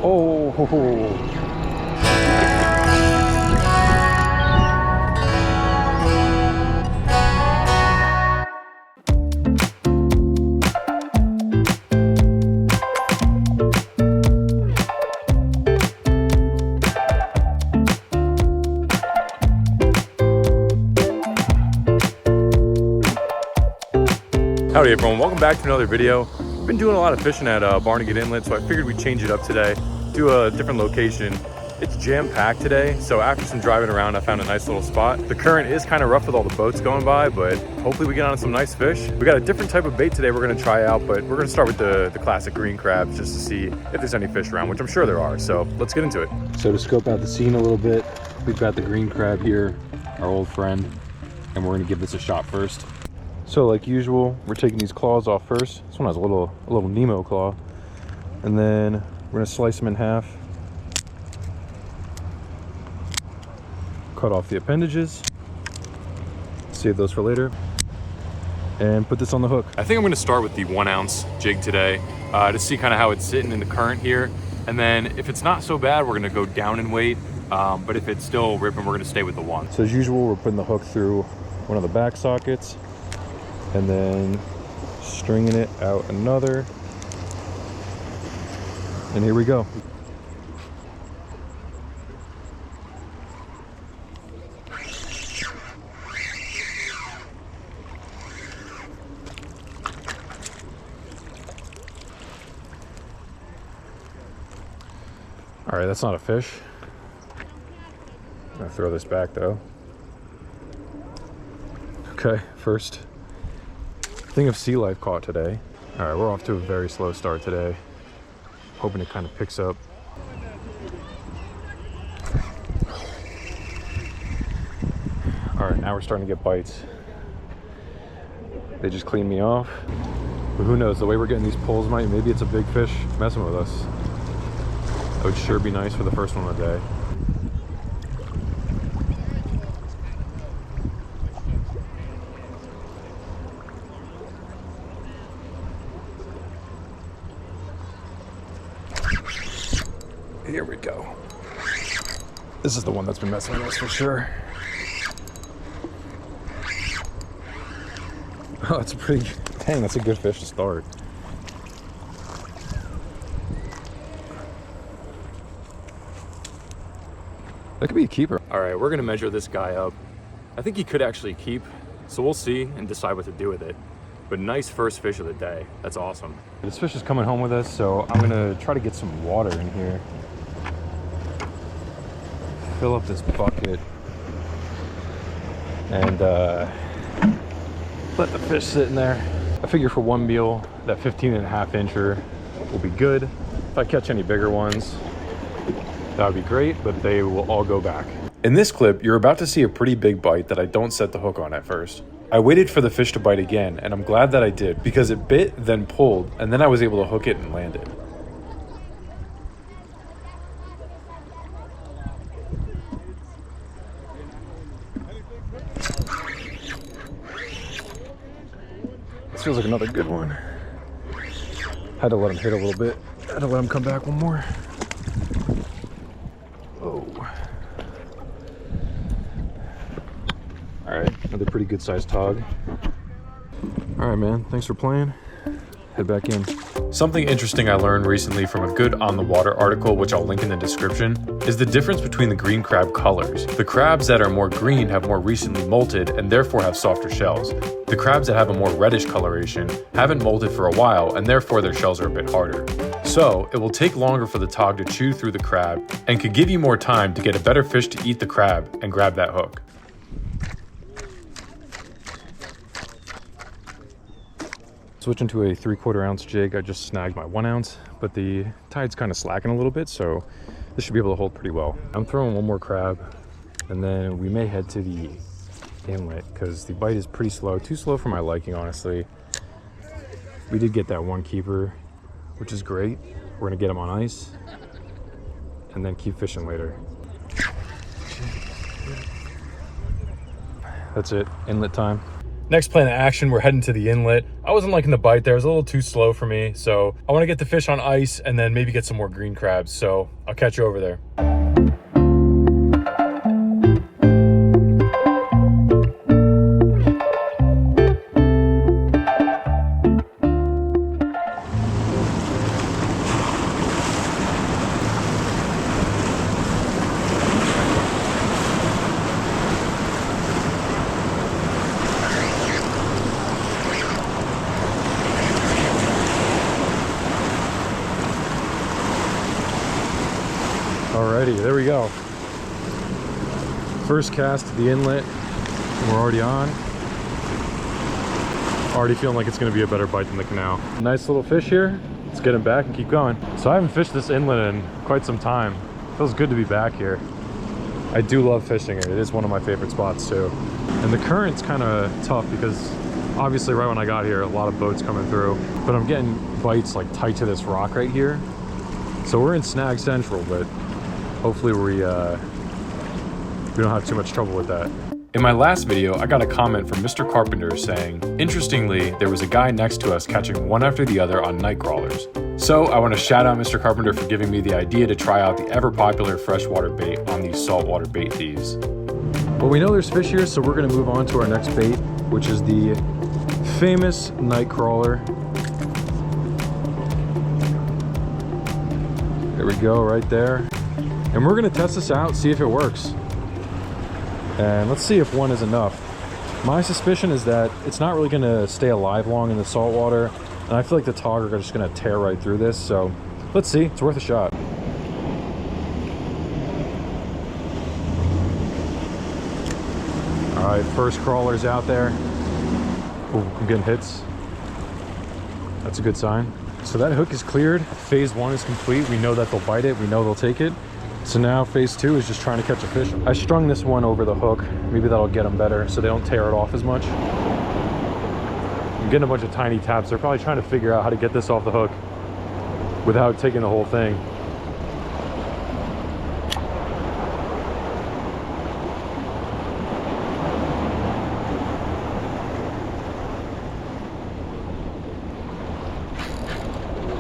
Oh, ho, ho. Howdy everyone, welcome back to another video. I've been doing a lot of fishing at Barnegat Inlet, so I figured we'd change it up today, do a different location. It's jam-packed today, so after some driving around, I found a nice little spot. The current is kind of rough with all the boats going by, but hopefully we get on some nice fish. We got a different type of bait today we're gonna try out, but we're gonna start with the classic green crabs just to see if there's any fish around, which I'm sure there are, so let's get into it. So to scope out the scene a little bit, we've got the green crab here, our old friend, and we're gonna give this a shot first. So like usual, we're taking these claws off first. This one has a little Nemo claw. And then we're gonna slice them in half. Cut off the appendages. Save those for later. And put this on the hook. I think I'm gonna start with the 1 ounce jig today to see kind of how it's sitting in the current here. And then if it's not so bad, we're gonna go down in weight. But if it's still ripping, we're gonna stay with the 1. So as usual, we're putting the hook through one of the back sockets. And then stringing it out another, and here we go. All right, that's not a fish. I'm gonna throw this back though. Okay, first thing of sea life caught today. All right, we're off to a very slow start today. Hoping it kind of picks up. All right, now we're starting to get bites. They just cleaned me off. But who knows, the way we're getting these pulls, maybe it's a big fish messing with us. That would sure be nice for the first one of the day. Here we go. This is the one that's been messing with us for sure. Oh, that's a pretty, dang, that's a good fish to start. That could be a keeper. All right, we're gonna measure this guy up. I think he could actually keep, so we'll see and decide what to do with it. But nice first fish of the day. That's awesome. This fish is coming home with us, so I'm gonna try to get some water in here. Fill up this bucket and let the fish sit in there. I figure for one meal, that 15.5 incher will be good. If I catch any bigger ones, that would be great, but they will all go back. In this clip, you're about to see a pretty big bite that I don't set the hook on at first. I waited for the fish to bite again, and I'm glad that I did because it bit, then pulled, and then I was able to hook it and land it. This feels like another good one. Had to let him hit a little bit. Had to let him come back one more. Oh. All right, another pretty good sized tog. All right, man, thanks for playing. Head back in. Something interesting I learned recently from a good On the Water article, which I'll link in the description, is the difference between the green crab colors. The crabs that are more green have more recently molted and therefore have softer shells. The crabs that have a more reddish coloration haven't molted for a while and therefore their shells are a bit harder. So it will take longer for the tog to chew through the crab and could give you more time to get a better fish to eat the crab and grab that hook. Switching to a 3/4 ounce jig, I just snagged my 1 ounce, but the tide's kind of slacking a little bit, so this should be able to hold pretty well. I'm throwing one more crab, and then we may head to the inlet because the bite is pretty slow, too slow for my liking, honestly. We did get that one keeper, which is great. We're gonna get him on ice, and then keep fishing later. That's it, inlet time. Next plan of action, we're heading to the inlet. I wasn't liking the bite there. It was a little too slow for me. So I want to get the fish on ice and then maybe get some more green crabs. So I'll catch you over there. Alrighty, there we go. First cast to the inlet, and we're already on. Already feeling like it's gonna be a better bite than the canal. Nice little fish here. Let's get him back and keep going. So I haven't fished this inlet in quite some time. Feels good to be back here. I do love fishing it. It is one of my favorite spots too. And the current's kind of tough because obviously right when I got here, a lot of boats coming through, but I'm getting bites like tight to this rock right here. So we're in Snag Central, but hopefully we don't have too much trouble with that. In my last video, I got a comment from Mr. Carpenter saying, interestingly, there was a guy next to us catching one after the other on Nightcrawlers. So I want to shout out Mr. Carpenter for giving me the idea to try out the ever popular freshwater bait on these saltwater bait thieves. Well, we know there's fish here, so we're going to move on to our next bait, which is the famous Nightcrawler. There we go, right there. And we're gonna test this out, see if it works. And let's see if one is enough. My suspicion is that it's not really gonna stay alive long in the salt water, and I feel like the Tautog are just gonna tear right through this, so let's see, it's worth a shot. All right, first crawler's out there. Ooh, I'm getting hits. That's a good sign. So that hook is cleared, phase 1 is complete. We know that they'll bite it, we know they'll take it. So now phase 2 is just trying to catch a fish. I strung this one over the hook. Maybe that'll get them better so they don't tear it off as much. I'm getting a bunch of tiny taps. They're probably trying to figure out how to get this off the hook without taking the whole thing.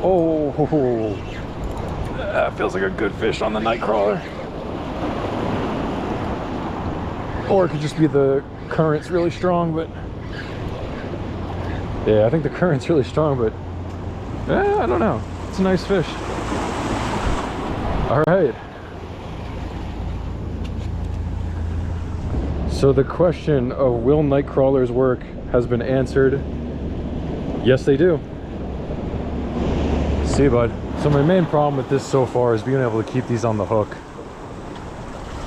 Oh, that feels like a good fish on the Nightcrawler. Or it could just be the current's really strong, but yeah, I think the current's really strong, but I don't know. It's a nice fish. All right. So the question of will Nightcrawlers work has been answered. Yes, they do. See you, bud. So my main problem with this so far is being able to keep these on the hook.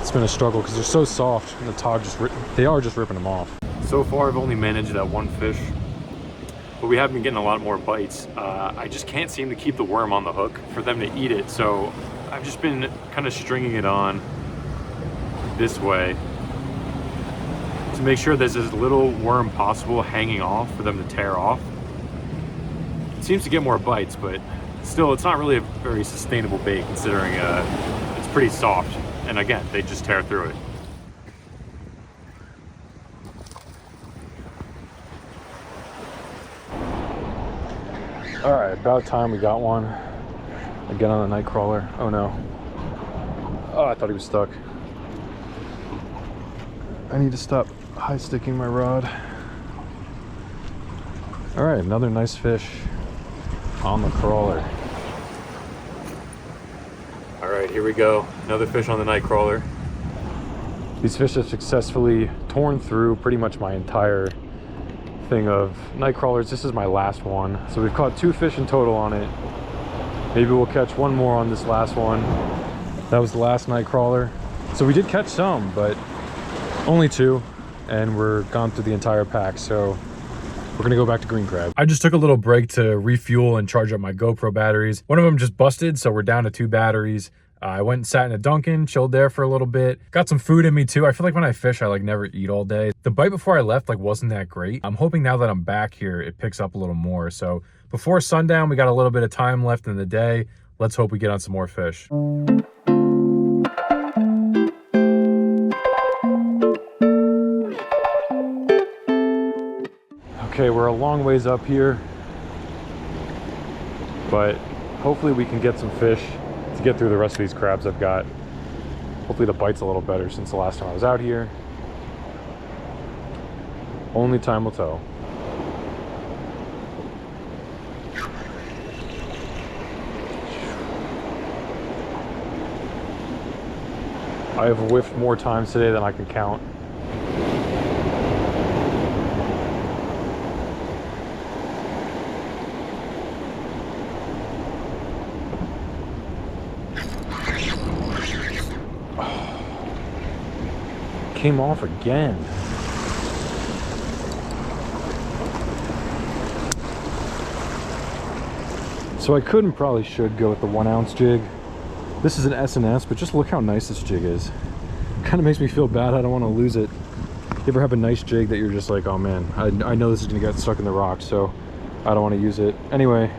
It's been a struggle because they're so soft and the Tautog they are just ripping them off. So far I've only managed that one fish, but we have been getting a lot more bites. I just can't seem to keep the worm on the hook for them to eat it, so I've just been kind of stringing it on this way to make sure there's as little worm possible hanging off for them to tear off. It seems to get more bites, but still, it's not really a very sustainable bait considering it's pretty soft. And again, they just tear through it. All right, about time we got one. Again on the Nightcrawler. Oh no. Oh, I thought he was stuck. I need to stop high sticking my rod. All right, another nice fish on the crawler. All right, here we go. Another fish on the Nightcrawler. These fish have successfully torn through pretty much my entire thing of Nightcrawlers. This is my last one. So we've caught 2 fish in total on it. Maybe we'll catch one more on this last one. That was the last Nightcrawler. So we did catch some, but only 2, and we're gone through the entire pack. So we're gonna go back to green crab. I just took a little break to refuel and charge up my GoPro batteries. One of them just busted, so we're down to 2 batteries. I went and sat in a Dunkin', chilled there for a little bit. Got some food in me too. I feel like when I fish, I like never eat all day. The bite before I left like wasn't that great. I'm hoping now that I'm back here, it picks up a little more. So before sundown, we got a little bit of time left in the day. Let's hope we get on some more fish. Okay, we're a long ways up here, but hopefully we can get some fish to get through the rest of these crabs I've got. Hopefully the bite's a little better since the last time I was out here. Only time will tell. I have whiffed more times today than I can count. Came off again. So I could and probably should go with the 1 ounce jig. This is an S&S, but just look how nice this jig is. Kind of makes me feel bad. I don't want to lose it. You ever have a nice jig that you're just like, oh man, I know this is gonna get stuck in the rocks, so I don't want to use it. Anyway,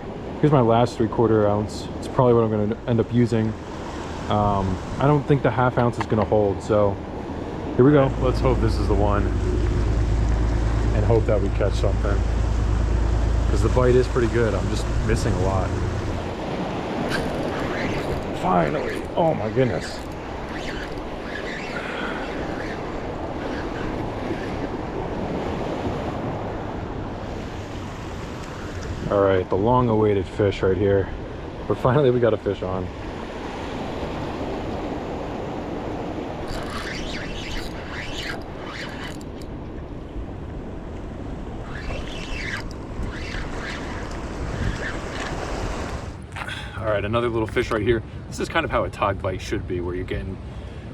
here's my last 3/4 ounce. It's probably what I'm gonna end up using. I don't think the 1/2 ounce is gonna hold, so here we go. Let's hope this is the one and hope that we catch something, because the bite is pretty good. I'm just missing a lot. Finally. Oh my goodness. All right, the long awaited fish right here. But finally we got a fish on. All right, another little fish right here. This is kind of how a tog bite should be, where you're getting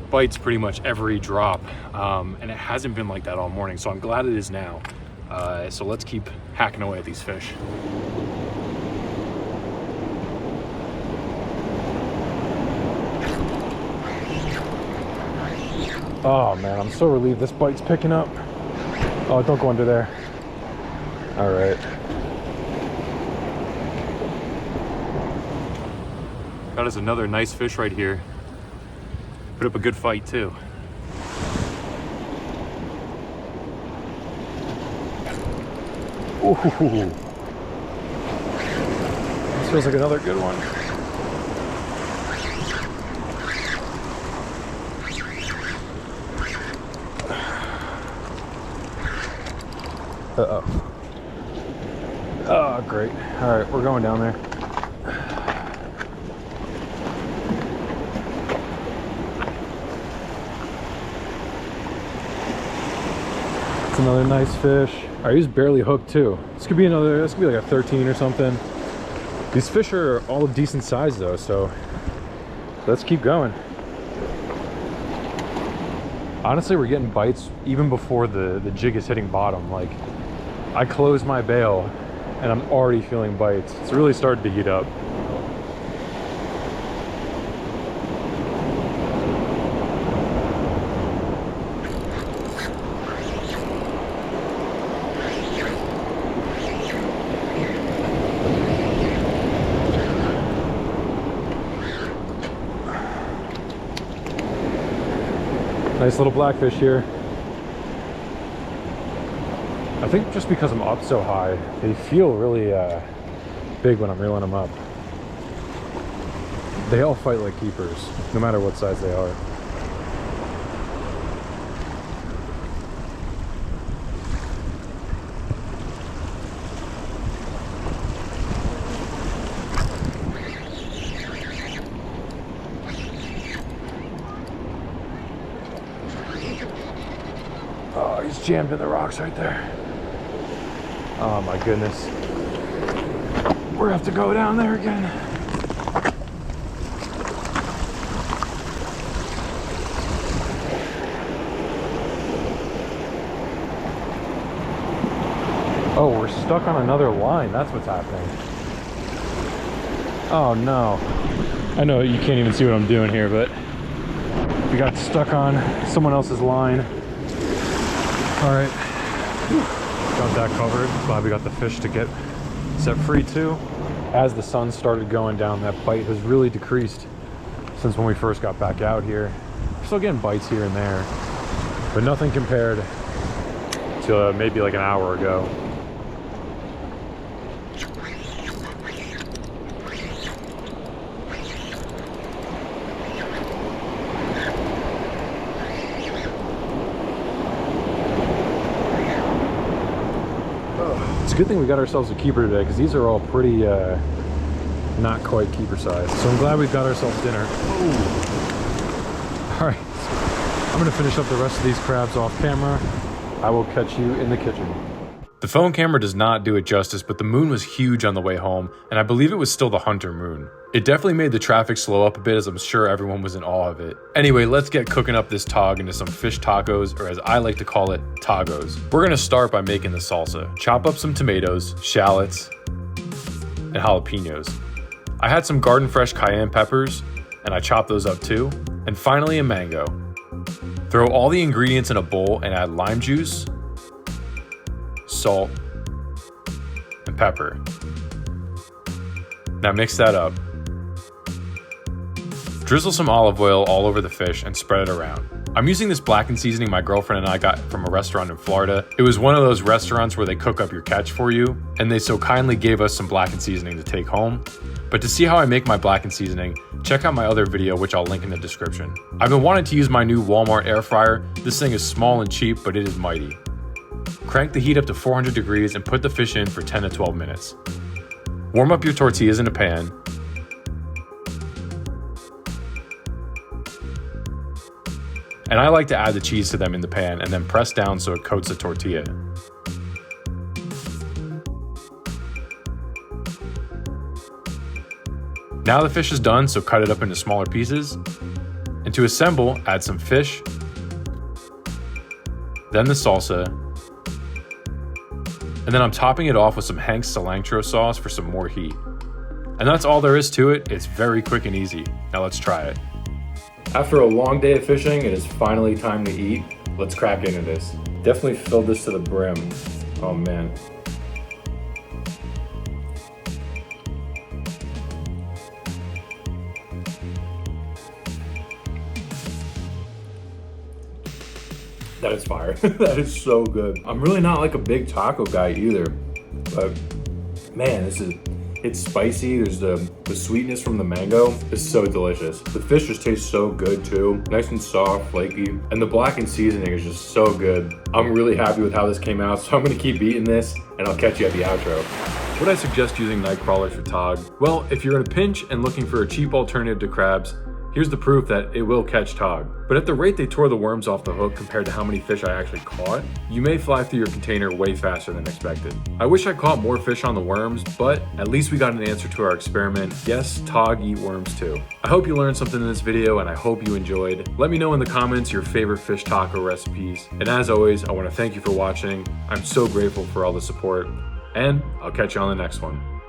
bites pretty much every drop. And it hasn't been like that all morning, so I'm glad it is now. So let's keep hacking away at these fish. Oh man, I'm so relieved this bite's picking up. Oh, don't go under there. All right. Got us another nice fish right here. Put up a good fight too. Ooh. This feels like another good one. Uh-oh. Oh, great. All right, we're going down there. It's another nice fish. All right, he's barely hooked too. This could be another, this could be like a 13 or something. These fish are all of decent size though, so let's keep going. Honestly, we're getting bites even before the jig is hitting bottom. Like, I close my bail and I'm already feeling bites. It's really started to heat up. Nice little blackfish here. I think just because I'm up so high, they feel really big when I'm reeling them up. They all fight like keepers, no matter what size they are. Oh, he's jammed in the rocks right there. Oh my goodness. We're gonna have to go down there again. Oh, we're stuck on another line. That's what's happening. Oh no. I know you can't even see what I'm doing here, but we got stuck on someone else's line. All right. Got that covered. Glad we got the fish to get set free too. As the sun started going down, that bite has really decreased since when we first got back out here. We're still getting bites here and there, but nothing compared to maybe like an hour ago. good thing we got ourselves a keeper today, because these are all pretty not quite keeper size. So I'm glad we've got ourselves dinner. All right, I'm gonna finish up the rest of these crabs off camera. I will catch you in the kitchen. The phone camera does not do it justice, but the moon was huge on the way home, and I believe it was still the hunter moon. It definitely made the traffic slow up a bit, as I'm sure everyone was in awe of it. Anyway, let's get cooking up this tog into some fish tacos, or as I like to call it, tagos. We're gonna start by making the salsa. Chop up some tomatoes, shallots, and jalapenos. I had some garden fresh cayenne peppers, and I chopped those up too. And finally a mango. Throw all the ingredients in a bowl and add lime juice, salt, and pepper. Now mix that up. Drizzle some olive oil all over the fish and spread it around. I'm using this blackened seasoning my girlfriend and I got from a restaurant in Florida. It was one of those restaurants where they cook up your catch for you, and they so kindly gave us some blackened seasoning to take home. But to see how I make my blackened seasoning, check out my other video, which I'll link in the description. I've been wanting to use my new Walmart air fryer. This thing is small and cheap, but it is mighty. Crank the heat up to 400 degrees and put the fish in for 10 to 12 minutes. Warm up your tortillas in a pan. And I like to add the cheese to them in the pan and then press down so it coats the tortilla. Now the fish is done, so cut it up into smaller pieces. And to assemble, add some fish, then the salsa, and then I'm topping it off with some Hank's cilantro sauce for some more heat. And that's all there is to it. It's very quick and easy. Now let's try it. After a long day of fishing, it is finally time to eat. Let's crack into this. Definitely filled this to the brim. Oh man. That is fire. That is so good. I'm really not like a big taco guy either, but man, it's spicy. There's the sweetness from the mango. It's so delicious. The fish just tastes so good too. Nice and soft, flaky. And the blackened seasoning is just so good. I'm really happy with how this came out, so I'm gonna keep eating this and I'll catch you at the outro. Would I suggest using Nightcrawlers for tog? Well, if you're in a pinch and looking for a cheap alternative to crabs, here's the proof that it will catch tog. But at the rate they tore the worms off the hook compared to how many fish I actually caught, you may fly through your container way faster than expected. I wish I caught more fish on the worms, but at least we got an answer to our experiment. Yes, tog eat worms too. I hope you learned something in this video and I hope you enjoyed. Let me know in the comments your favorite fish taco recipes. And as always, I want to thank you for watching. I'm so grateful for all the support, and I'll catch you on the next one.